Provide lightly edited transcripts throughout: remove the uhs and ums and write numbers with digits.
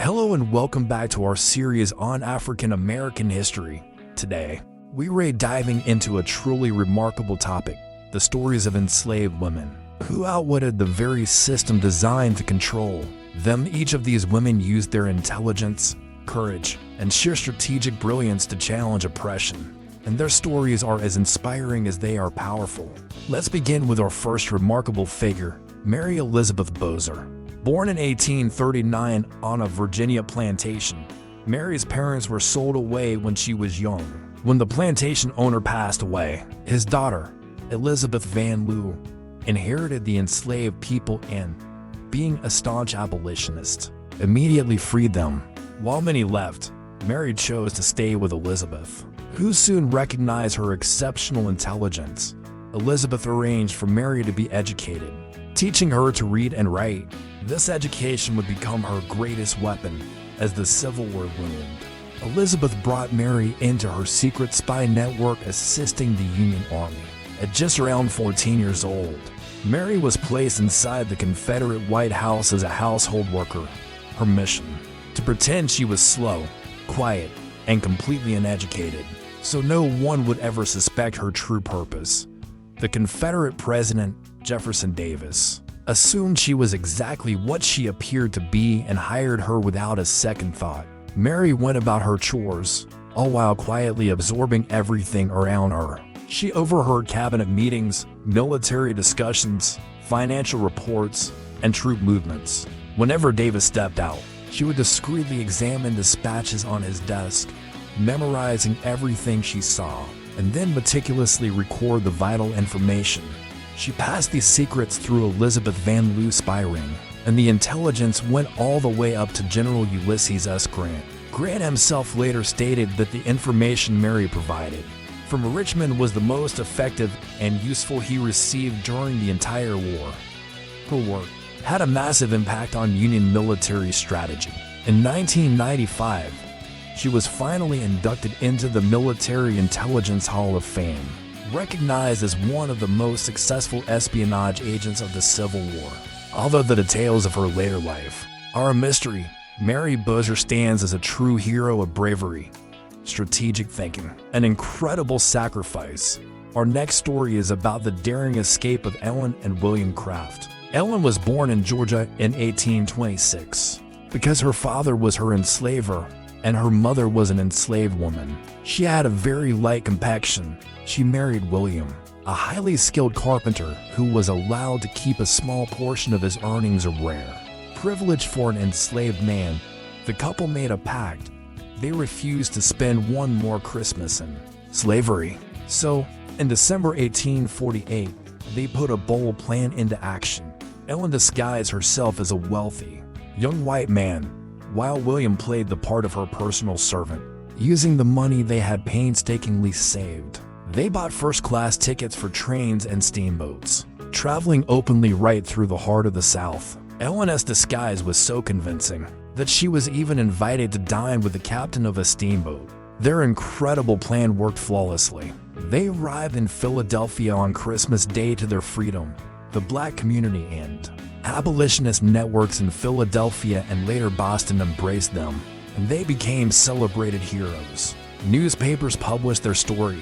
Hello and welcome back to our series on African American history. Today, we're diving into a truly remarkable topic, the stories of enslaved women, who outwitted the very system designed to control them. Each of these women used their intelligence, courage, and sheer strategic brilliance to challenge oppression, and their stories are as inspiring as they are powerful. Let's begin with our first remarkable figure, Mary Elizabeth Bossier. Born in 1839 on a Virginia plantation, Mary's parents were sold away when she was young. When the plantation owner passed away, his daughter, Elizabeth Van Lew, inherited the enslaved people and, being a staunch abolitionist, immediately freed them. While many left, Mary chose to stay with Elizabeth, who soon recognized her exceptional intelligence. Elizabeth arranged for Mary to be educated, teaching her to read and write. This education would become her greatest weapon as the Civil War loomed. Elizabeth brought Mary into her secret spy network, assisting the Union Army. At just around 14 years old, Mary was placed inside the Confederate White House as a household worker. Her mission: to pretend she was slow, quiet, and completely uneducated, so no one would ever suspect her true purpose. The Confederate President, Jefferson Davis, assumed she was exactly what she appeared to be and hired her without a second thought. Mary went about her chores, all while quietly absorbing everything around her. She overheard cabinet meetings, military discussions, financial reports, and troop movements. Whenever Davis stepped out, she would discreetly examine dispatches on his desk, memorizing everything she saw, and then meticulously record the vital information. She passed these secrets through Elizabeth Van Lew's spy ring, and the intelligence went all the way up to General Ulysses S. Grant. Grant himself later stated that the information Mary provided from Richmond was the most effective and useful he received during the entire war. Her work had a massive impact on Union military strategy. In 1995, she was finally inducted into the Military Intelligence Hall of Fame, recognized as one of the most successful espionage agents of the Civil War. Although the details of her later life are a mystery, Mary Bossier stands as a true hero of bravery, strategic thinking, and incredible sacrifice. Our next story is about the daring escape of Ellen and William Craft. Ellen was born in Georgia in 1826. Because her father was her enslaver and her mother was an enslaved woman, she had a very light complexion. She married William, a highly skilled carpenter who was allowed to keep a small portion of his earnings, a rare privilege for an enslaved man. The couple made a pact. They refused to spend one more Christmas in slavery. So, in December 1848, they put a bold plan into action. Ellen disguised herself as a wealthy, young white man, while William played the part of her personal servant. Using the money they had painstakingly saved, they bought first-class tickets for trains and steamboats, traveling openly right through the heart of the South. Ellen's disguise was so convincing that she was even invited to dine with the captain of a steamboat. Their incredible plan worked flawlessly. They arrived in Philadelphia on Christmas Day to their freedom. The black community and abolitionist networks in Philadelphia and later Boston embraced them, and they became celebrated heroes. Newspapers published their story,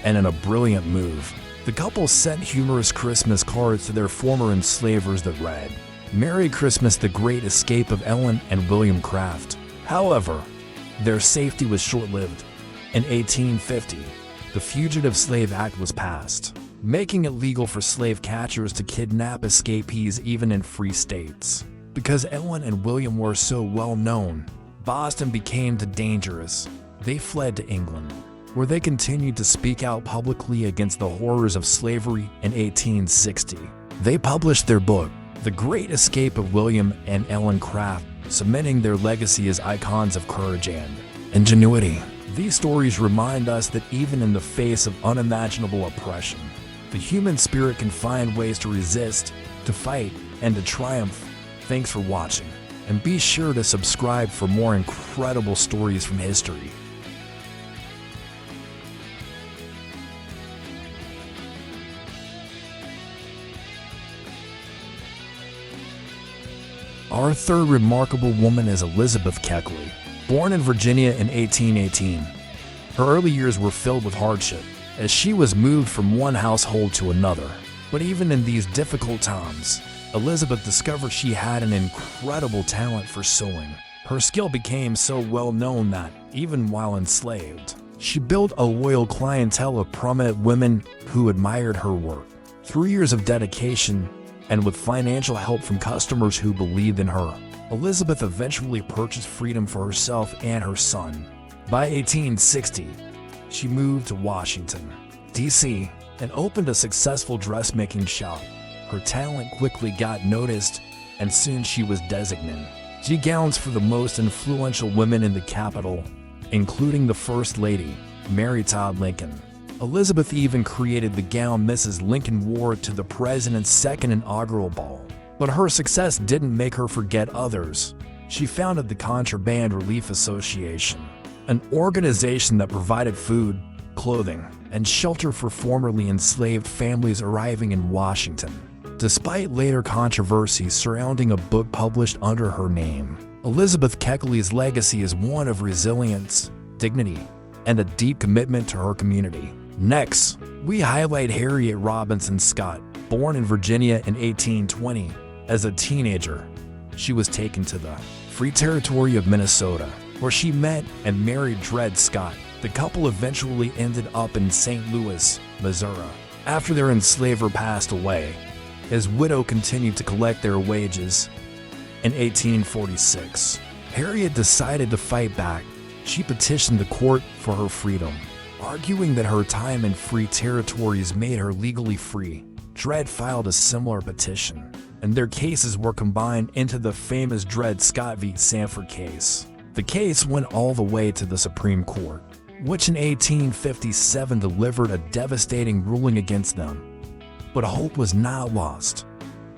and in a brilliant move, the couple sent humorous Christmas cards to their former enslavers that read, "Merry Christmas, the great escape of Ellen and William Craft." However, their safety was short-lived. In 1850, the Fugitive Slave Act was passed, making it legal for slave catchers to kidnap escapees even in free states. Because Ellen and William were so well known, Boston became too dangerous. They fled to England, where they continued to speak out publicly against the horrors of slavery. In 1860, they published their book, The Great Escape of William and Ellen Craft, cementing their legacy as icons of courage and ingenuity. These stories remind us that even in the face of unimaginable oppression, the human spirit can find ways to resist, to fight, and to triumph. Thanks for watching, and be sure to subscribe for more incredible stories from history. Our third remarkable woman is Elizabeth Keckley. Born in Virginia in 1818, her early years were filled with hardship, as she was moved from one household to another. But even in these difficult times, Elizabeth discovered she had an incredible talent for sewing. Her skill became so well known that, even while enslaved, she built a loyal clientele of prominent women who admired her work. Through years of dedication, and with financial help from customers who believed in her, Elizabeth eventually purchased freedom for herself and her son. By 1860, she moved to Washington, D.C., and opened a successful dressmaking shop. Her talent quickly got noticed, and soon she was designated gowns for the most influential women in the capital, including the First Lady, Mary Todd Lincoln. Elizabeth even created the gown Mrs. Lincoln wore to the president's second inaugural ball. But her success didn't make her forget others. She founded the Contraband Relief Association, an organization that provided food, clothing, and shelter for formerly enslaved families arriving in Washington. Despite later controversies surrounding a book published under her name, Elizabeth Keckley's legacy is one of resilience, dignity, and a deep commitment to her community. Next, we highlight Harriet Robinson Scott. Born in Virginia in 1820, as a teenager, she was taken to the Free Territory of Minnesota, where she met and married Dred Scott. The couple eventually ended up in St. Louis, Missouri. After their enslaver passed away, his widow continued to collect their wages. In 1846, Harriet decided to fight back. She petitioned the court for her freedom, arguing that her time in free territories made her legally free. Dred filed a similar petition, and their cases were combined into the famous Dred Scott v. Sanford case. The case went all the way to the Supreme Court, which in 1857 delivered a devastating ruling against them. But hope was not lost.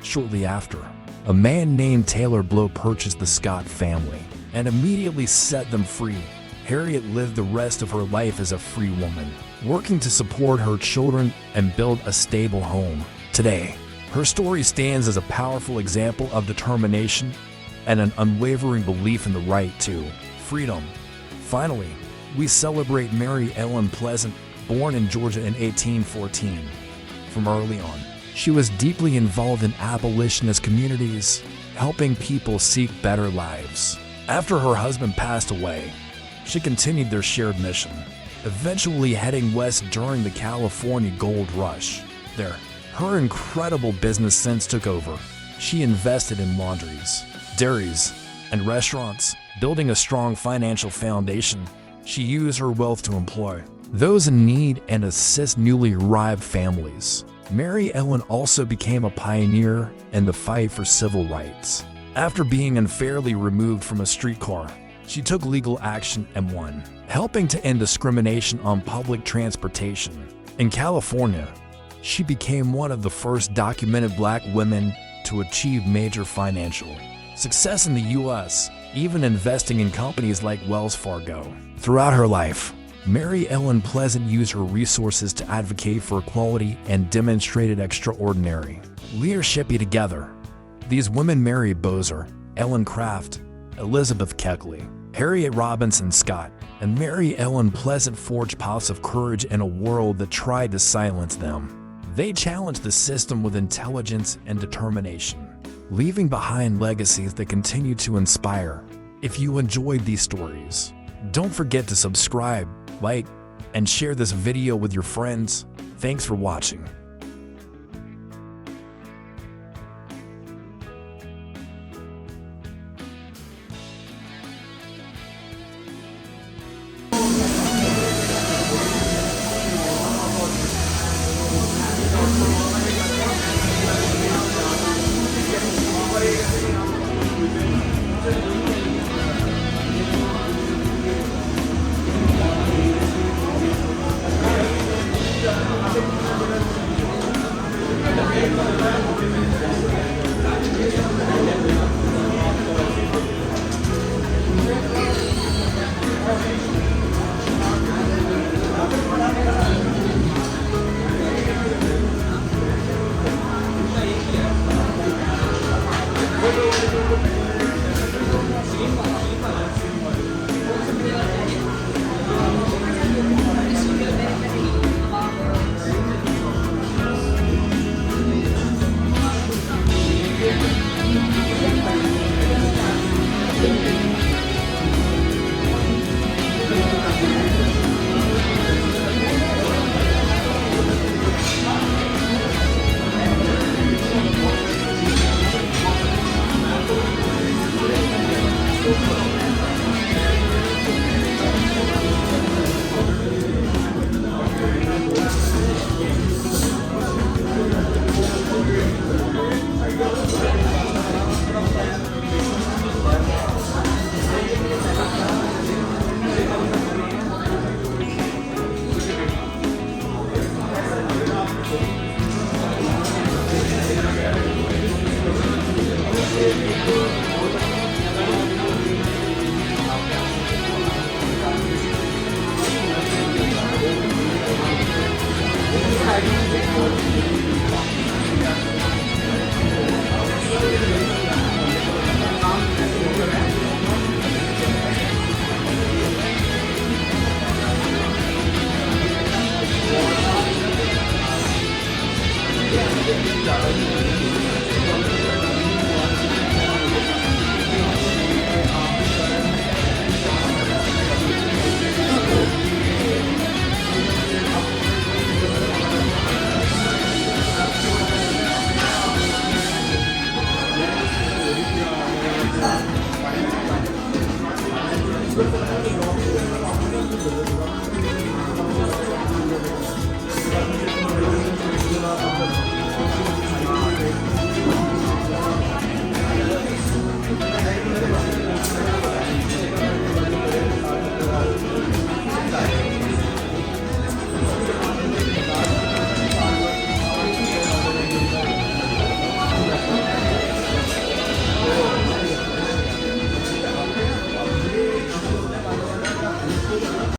Shortly after, a man named Taylor Blow purchased the Scott family and immediately set them free. Harriet lived the rest of her life as a free woman, working to support her children and build a stable home. Today, her story stands as a powerful example of determination and an unwavering belief in the right to freedom. Finally, we celebrate Mary Ellen Pleasant, born in Georgia in 1814. From early on, she was deeply involved in abolitionist communities, helping people seek better lives. After her husband passed away, she continued their shared mission, eventually heading west during the California Gold Rush. There, her incredible business sense took over. She invested in laundries, dairies, and restaurants, building a strong financial foundation. She used her wealth to employ those in need and assist newly arrived families. Mary Ellen also became a pioneer in the fight for civil rights. After being unfairly removed from a streetcar, she took legal action and won, helping to end discrimination on public transportation. In California, she became one of the first documented Black women to achieve major financial success in the U.S., even investing in companies like Wells Fargo. Throughout her life, Mary Ellen Pleasant used her resources to advocate for equality and demonstrated extraordinary leadership. Together, these women, Mary Bozer, Ellen Craft, Elizabeth Keckley, Harriet Robinson Scott, and Mary Ellen Pleasant, forged paths of courage in a world that tried to silence them. They challenged the system with intelligence and determination, leaving behind legacies that continue to inspire. If you enjoyed these stories, don't forget to subscribe, like, and share this video with your friends. Thanks for watching.